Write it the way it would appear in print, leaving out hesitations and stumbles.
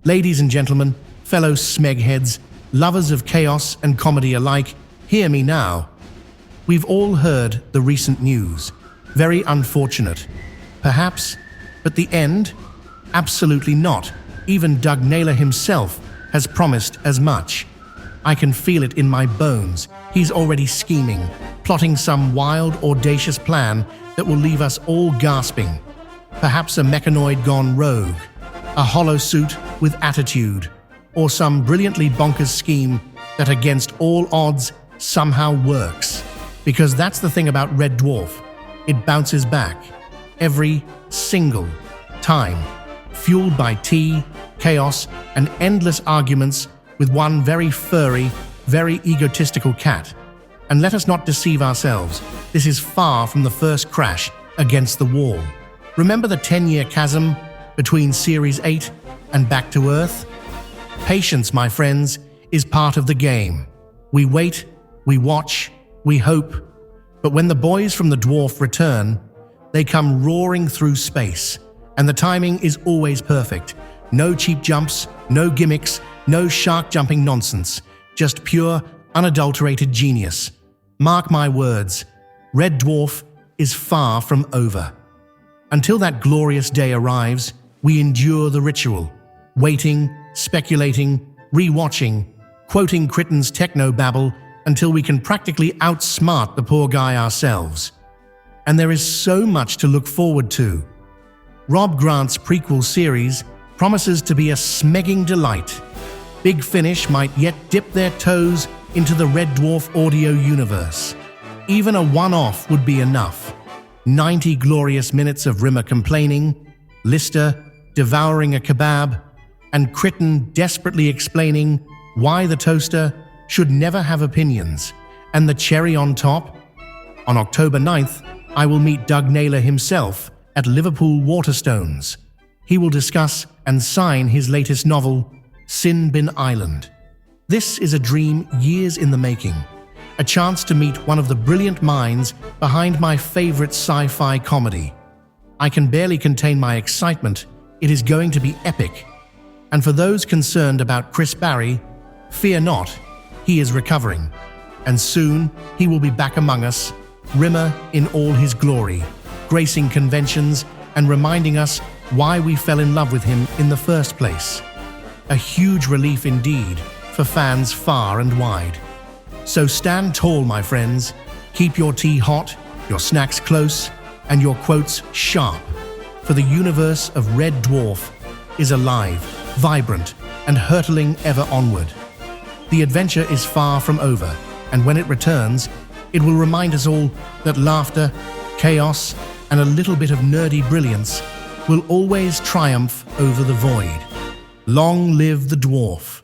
Ladies and gentlemen, fellow smegheads, lovers of chaos and comedy alike, hear me now. We've all heard the recent news. Very unfortunate. Perhaps, but the end? Absolutely not. Even Doug Naylor himself has promised as much. I can feel it in my bones. He's already scheming, plotting some wild, audacious plan that will leave us all gasping. Perhaps a mechanoid gone rogue, a hollow suit with attitude, or some brilliantly bonkers scheme that against all odds somehow works. Because that's the thing about Red Dwarf. It bounces back. Every single time. Fueled by tea, chaos, and endless arguments with one very furry, very egotistical cat. And let us not deceive ourselves. This is far from the first crash against the wall. Remember the 10-year chasm between Series 8 and Back to Earth? Patience, my friends, is part of the game. We wait, we watch, we hope. But when the boys from the dwarf return, they come roaring through space. And the timing is always perfect. No cheap jumps, no gimmicks, no shark-jumping nonsense. Just pure, unadulterated genius. Mark my words, Red Dwarf is far from over. Until that glorious day arrives, we endure the ritual. Waiting, speculating, re-watching, quoting Kryten's techno-babble until we can practically outsmart the poor guy ourselves. And there is so much to look forward to. Rob Grant's prequel series promises to be a smegging delight. Big Finish might yet dip their toes into the Red Dwarf audio universe. Even a one-off would be enough. 90 glorious minutes of Rimmer complaining, Lister devouring a kebab, and Kryten desperately explaining why the toaster should never have opinions. And the cherry on top? On October 9th, I will meet Doug Naylor himself at Liverpool Waterstones. He will discuss and sign his latest novel, Sin Bin Island. This is a dream years in the making, a chance to meet one of the brilliant minds behind my favorite sci-fi comedy. I can barely contain my excitement. It is going to be epic. And for those concerned about Chris Barry, fear not, he is recovering. And soon he will be back among us, Rimmer in all his glory, gracing conventions and reminding us why we fell in love with him in the first place. A huge relief indeed for fans far and wide. So stand tall, my friends. Keep your tea hot, your snacks close, and your quotes sharp. For the universe of Red Dwarf is alive, vibrant, and hurtling ever onward. The adventure is far from over, and when it returns, it will remind us all that laughter, chaos, and a little bit of nerdy brilliance will always triumph over the void. Long live the dwarf!